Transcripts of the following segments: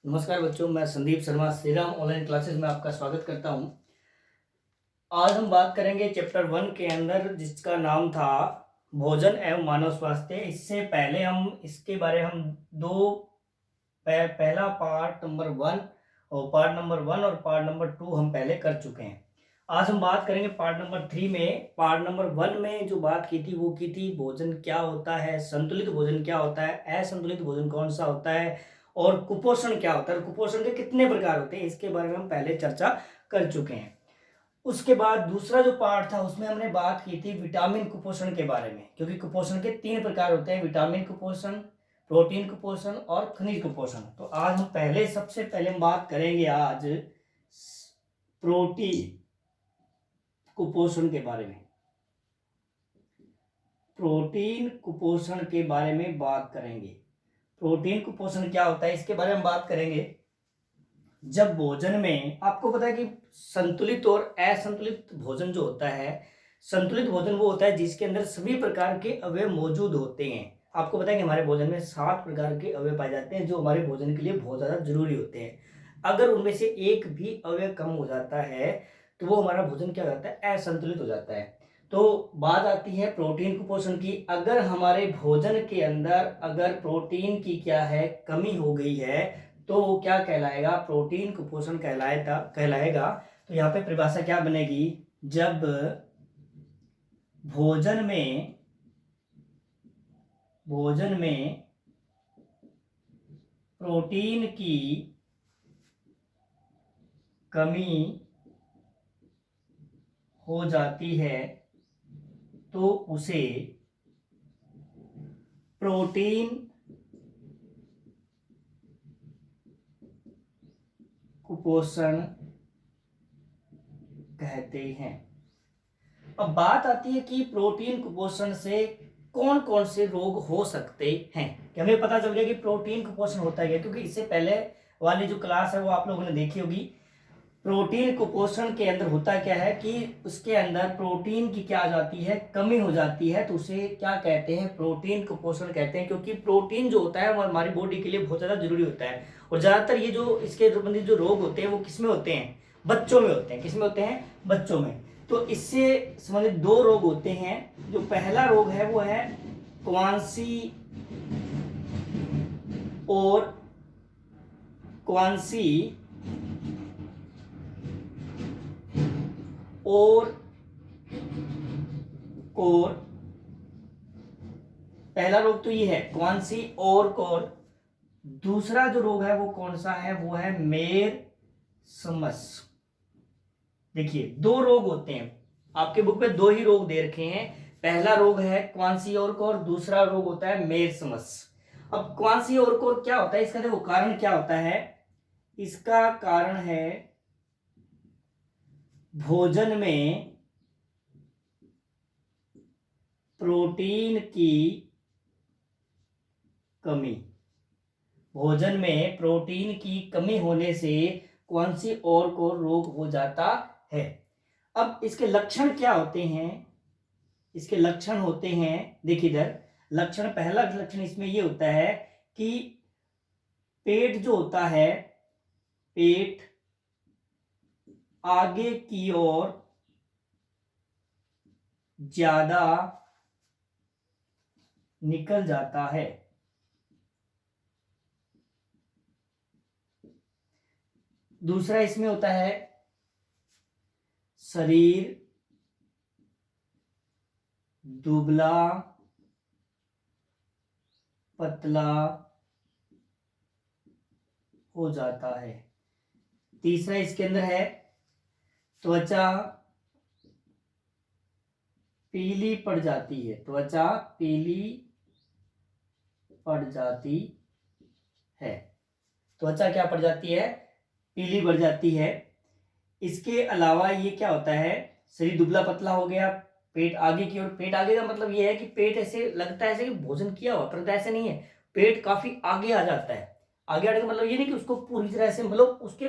नमस्कार बच्चों, मैं संदीप शर्मा श्री राम ऑनलाइन क्लासेस में आपका स्वागत करता हूं। आज हम बात करेंगे चैप्टर 1 के अंदर, जिसका नाम था भोजन एवं मानव स्वास्थ्य। इससे पहले हम इसके बारे हम दो पहला पार्ट नंबर 1 और पार्ट नंबर 2 हम पहले कर चुके हैं। आज हम बात करेंगे पार्ट नंबर 3 में। पार्ट नंबर 1 में जो बात की थी वो की थी भोजन क्या होता है, संतुलित भोजन क्या होता है, असंतुलित भोजन कौन सा होता है और कुपोषण क्या होता है और कुपोषण के कितने प्रकार होते हैं, इसके बारे में हम पहले चर्चा कर चुके हैं। उसके बाद दूसरा जो पार्ट था उसमें हमने बात की थी विटामिन कुपोषण के बारे में, क्योंकि कुपोषण के 3 प्रकार होते हैं: विटामिन कुपोषण, प्रोटीन कुपोषण और खनिज कुपोषण। तो आज हम सबसे पहले हम बात करेंगे आज प्रोटीन कुपोषण के बारे में। प्रोटीन कुपोषण के बारे में बात करेंगे। प्रोटीन कुपोषण क्या होता है इसके बारे में बात करेंगे। जब भोजन में, आपको पता है कि संतुलित और असंतुलित भोजन जो होता है, संतुलित भोजन वो होता है जिसके अंदर सभी प्रकार के अवयव मौजूद होते हैं। आपको पता है कि हमारे भोजन में 7 प्रकार के अवयव पाए जाते हैं जो हमारे भोजन के लिए बहुत ज़्यादा जरूरी होते हैं। अगर उनमें से एक भी अवयव कम हो जाता है तो वो हमारा भोजन क्या हो जाता है, असंतुलित हो जाता है। तो बात आती है प्रोटीन कुपोषण की। अगर हमारे भोजन के अंदर अगर प्रोटीन की क्या है, कमी हो गई है तो वो क्या कहलाएगा, प्रोटीन कुपोषण कहलाएगा। तो यहाँ पे परिभाषा क्या बनेगी, जब भोजन में प्रोटीन की कमी हो जाती है तो उसे प्रोटीन कुपोषण कहते हैं। अब बात आती है कि प्रोटीन कुपोषण से कौन कौन से रोग हो सकते हैं, कि हमें पता चल गया कि प्रोटीन कुपोषण होता है, क्योंकि इससे पहले वाली जो क्लास है वो आप लोगों ने देखी होगी। प्रोटीन कुपोषण के अंदर होता क्या है कि उसके अंदर प्रोटीन की क्या आ जाती है, कमी हो जाती है, तो उसे क्या कहते हैं, प्रोटीन कुपोषण कहते हैं। क्योंकि प्रोटीन जो होता है वो हमारी बॉडी के लिए बहुत ज़्यादा जरूरी होता है। और ज़्यादातर ये जो इसके संबंधित जो रोग होते हैं वो किसमें होते हैं, बच्चों में होते हैं। किसमें होते हैं, बच्चों में। तो इससे संबंधित 2 रोग होते हैं। जो पहला रोग है वो है क्वांसी और कोर। पहला रोग तो ये है क्वांसी और कोर। दूसरा जो रोग है वो कौन सा है, वो है मेरस्मस। देखिए 2 रोग होते हैं, आपके बुक पे 2 ही रोग दे रखे हैं। पहला रोग है क्वांसी और कोर, दूसरा रोग होता है मेरस्मस। अब क्वांसी और कोर क्या होता है, इसका देखो कारण क्या होता है। इसका कारण है भोजन में प्रोटीन की कमी। भोजन में प्रोटीन की कमी होने से क्वांसी और को रोग हो जाता है। अब इसके लक्षण क्या होते हैं, इसके लक्षण होते हैं, देखिए इधर लक्षण, पहला लक्षण इसमें ये होता है कि पेट जो होता है, पेट आगे की ओर ज्यादा निकल जाता है। दूसरा इसमें होता है शरीर दुबला पतला हो जाता है। तीसरा इसके अंदर है त्वचा पीली पड़ जाती है। त्वचा पीली पड़ जाती है। त्वचा क्या पड़ जाती है, पीली पड़ जाती है। इसके अलावा ये क्या होता है, शरीर दुबला पतला हो गया, पेट आगे की ओर। पेट आगे का मतलब ये है कि पेट ऐसे लगता है ऐसे कि भोजन किया हुआ, परंतु ऐसे नहीं है। पेट काफी आगे आ जाता है। आगे आने का मतलब ये नहीं कि उसको पूरी तरह से, मतलब उसके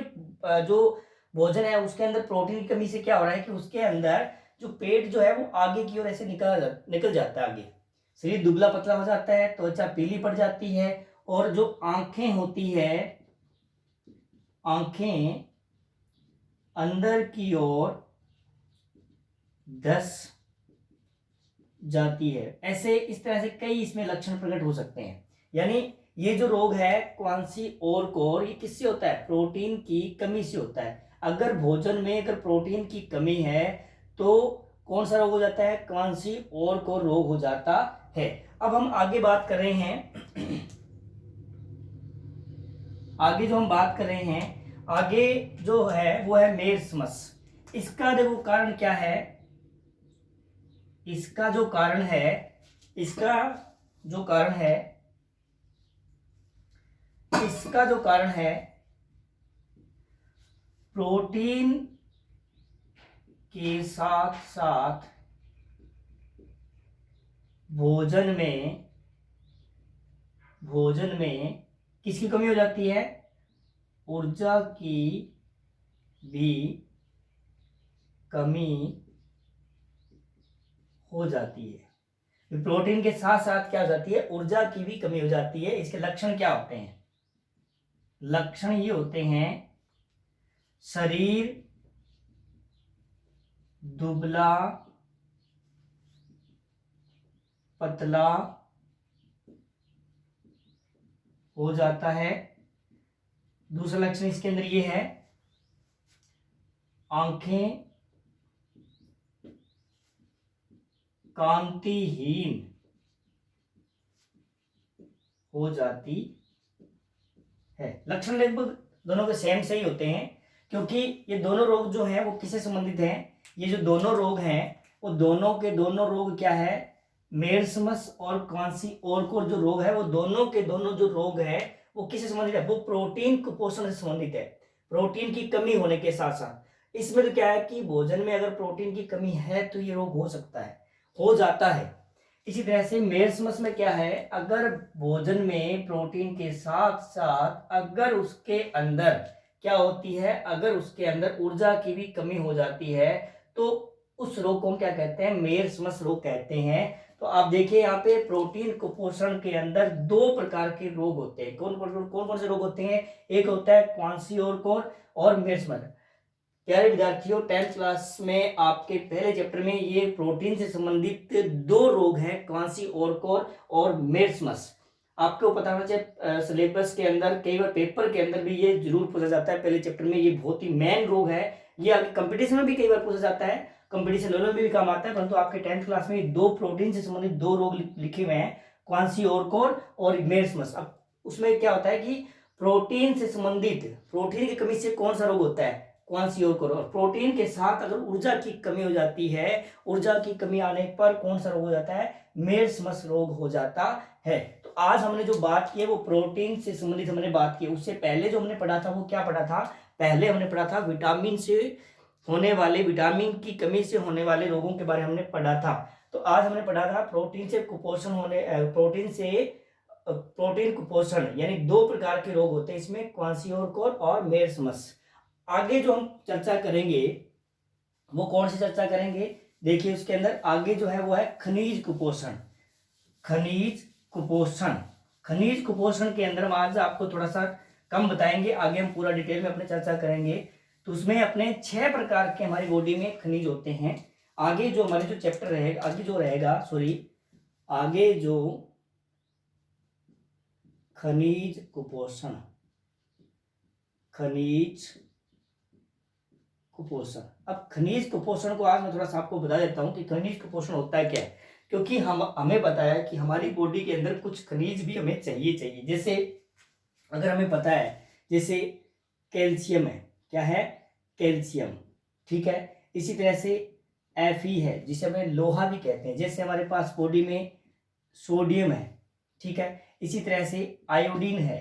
जो भोजन है उसके अंदर प्रोटीन की कमी से क्या हो रहा है कि उसके अंदर जो पेट जो है वो आगे की ओर ऐसे निकल जाता है आगे। शरीर दुबला पतला हो जाता है, त्वचा पीली पड़ जाती है, और जो आंखें होती है आंखें अंदर की ओर धंस जाती है। ऐसे इस तरह से कई इसमें लक्षण प्रकट हो सकते हैं। यानी ये जो रोग है क्वांसीओरकोर, ये किससे होता है? प्रोटीन की कमी से होता है। अगर भोजन में अगर प्रोटीन की कमी है तो कौन सा रोग हो जाता है? क्वांसीओरकोर रोग हो जाता है। अब हम आगे बात कर रहे हैं आगे जो हम बात कर रहे हैं आगे जो है वो है मेर्समस। इसका देखो कारण क्या है? इसका जो कारण है इसका जो कारण है प्रोटीन के साथ साथ भोजन में किसकी कमी हो जाती है? ऊर्जा की भी कमी हो जाती है। प्रोटीन के साथ साथ क्या हो जाती है? ऊर्जा की भी कमी हो जाती है। इसके लक्षण क्या होते हैं? लक्षण ये होते हैं शरीर दुबला पतला हो जाता है। दूसरा लक्षण इसके अंदर ये है आंखें कांतिहीन हो जाती है। लक्षण लगभग दोनों के सेम से ही होते हैं, क्योंकि ये दोनों रोग जो हैं वो किससे संबंधित हैं? ये जो दोनों रोग हैं वो दोनों के दोनों रोग क्या है? मेर्समस और क्वांसीओरकोर जो रोग है वो दोनों के दोनों जो रोग है वो किससे संबंधित है? वो प्रोटीन कुपोषण से संबंधित है। प्रोटीन की कमी होने के साथ साथ इसमें तो क्या है कि भोजन में अगर प्रोटीन की कमी है तो ये रोग हो सकता है, हो जाता है। इसी तरह से मेर्समस में क्या है? अगर भोजन में प्रोटीन के साथ साथ अगर उसके अंदर क्या होती है? अगर उसके अंदर ऊर्जा की भी कमी हो जाती है तो उस रोग को हम क्या कहते हैं? मेर्समस रोग कहते हैं। तो आप देखिए यहाँ पे प्रोटीन कुपोषण के अंदर दो प्रकार के रोग होते हैं। कौन कौन से रोग होते हैं? एक होता है क्वांसीओरकोर और मेर्समस। प्यारे विद्यार्थियों, 10th क्लास में आपके पहले चैप्टर में ये प्रोटीन से संबंधित दो रोग हैं, क्वांसीओरकोर और मेर्समस। आपको पता होना चाहिए सिलेबस के अंदर कई बार पेपर के अंदर भी ये जरूर पूछा जाता है। पहले चैप्टर में ये बहुत ही मेन रोग है। ये आगे कंपटीशन में भी कई बार पूछा जाता है, कंपटीशन लेवल में भी काम आता है। परंतु आपके 10th क्लास में दो प्रोटीन से संबंधित दो रोग लिखे हुए हैं, क्वांसीओरकोर और मेर्समस। अब उसमें क्या होता है कि प्रोटीन से संबंधित प्रोटीन की कमी से कौन सा रोग होता है? क्वांसीओरकोर। और प्रोटीन के साथ अगर ऊर्जा की कमी हो जाती है, ऊर्जा की कमी आने पर कौन सा रोग हो जाता है? मेर्समस रोग हो जाता है। तो आज हमने जो बात की है वो प्रोटीन से संबंधित हमने बात की। उससे पहले जो हमने पढ़ा था वो क्या पढ़ा था? पहले हमने पढ़ा था विटामिन की कमी से होने वाले रोगों के बारे में हमने पढ़ा था। तो आज हमने पढ़ा था प्रोटीन कुपोषण, यानी दो प्रकार के रोग होते हैं इसमें, क्वांसीओरकोर और मेर्समस। आगे जो हम चर्चा करेंगे वो कौन सी चर्चा करेंगे? देखिए उसके अंदर आगे जो है वो है खनिज कुपोषण। खनिज कुपोषण के अंदर हम आज आपको थोड़ा सा कम बताएंगे, आगे हम पूरा डिटेल में अपने चर्चा करेंगे। तो उसमें अपने 6 प्रकार के हमारी बॉडी में खनिज होते हैं। आगे जो हमारे जो चैप्टर रहेगा आगे जो खनिज कुपोषण अब खनिज कुपोषण को आज मैं थोड़ा सा आपको बता देता हूं कि खनिज कुपोषण होता है क्या है। क्योंकि हमें पता है कि हमारी बॉडी के अंदर कुछ खनिज भी हमें चाहिए। जैसे अगर हमें पता है जैसे कैल्शियम है, क्या है? कैल्शियम, ठीक है। इसी तरह से Fe है जिसे हमें लोहा भी कहते हैं। जैसे हमारे पास बॉडी में सोडियम है, ठीक है। इसी तरह से आयोडीन है,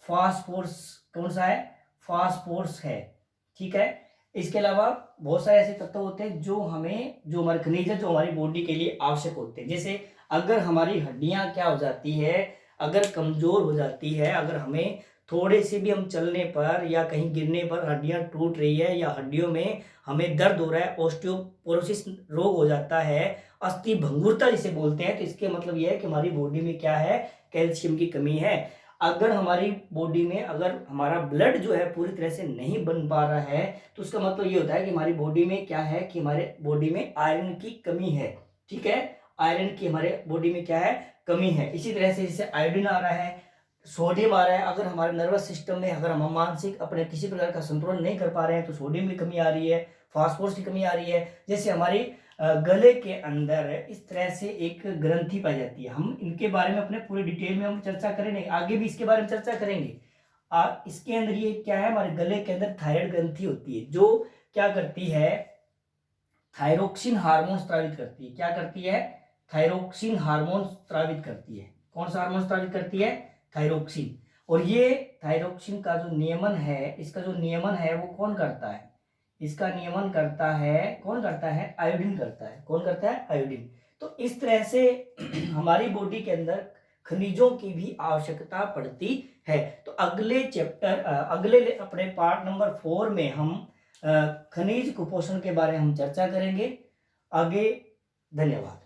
फास्फोरस, कौन सा है? फास्फोरस है, ठीक है। इसके अलावा बहुत सारे ऐसे तत्व होते हैं जो हमारे खनिज है जो हमारी बॉडी के लिए आवश्यक होते हैं। जैसे अगर हमारी हड्डियां क्या हो जाती है, अगर कमजोर हो जाती है, अगर हमें थोड़े से भी हम चलने पर या कहीं गिरने पर हड्डियां टूट रही है या हड्डियों में हमें दर्द हो रहा है, ऑस्टियोपोरोसिस रोग हो जाता है, अस्थि भंगुरता जिसे बोलते हैं, तो इसके मतलब यह है कि हमारी बॉडी में क्या है? कैल्शियम की कमी है। अगर हमारी बॉडी में अगर हमारा ब्लड जो है पूरी तरह से नहीं बन पा रहा है तो उसका मतलब ये होता है कि हमारी बॉडी में क्या है कि हमारे बॉडी में आयरन की कमी है। ठीक है, आयरन की हमारे बॉडी में क्या है, कमी है। इसी तरह से जैसे आयोडीन आ रहा है, सोडियम आ रहा है, अगर हमारे नर्वस सिस्टम में अगर हम मानसिक अपने किसी प्रकार का संतुलन नहीं कर पा रहे हैं तो सोडियम की कमी आ रही है, फास्फोरस की कमी आ रही है। जैसे हमारी गले के अंदर इस तरह से एक ग्रंथि पाई जाती है, हम इनके बारे में अपने पूरी डिटेल में हम चर्चा करेंगे, आगे भी इसके बारे में चर्चा करेंगे। इसके अंदर ये क्या है, हमारे गले के अंदर थायराइड ग्रंथि होती है जो क्या करती है, थायरोक्सिन हार्मोन स्रावित करती है। क्या करती है, थायरोक्सिन हार्मोन स्रावित करती है। कौन सा हार्मोन स्रावित करती है, थायरोक्सिन। और ये थायरोक्सिन का जो नियमन है, इसका जो नियमन है वो कौन करता है, इसका नियमन करता है, कौन करता है, आयोडीन करता है। कौन करता है, आयोडीन। तो इस तरह से हमारी बॉडी के अंदर खनिजों की भी आवश्यकता पड़ती है। तो अगले चैप्टर अगले अपने पार्ट नंबर 4 में हम खनिज कुपोषण के बारे में हम चर्चा करेंगे आगे। धन्यवाद।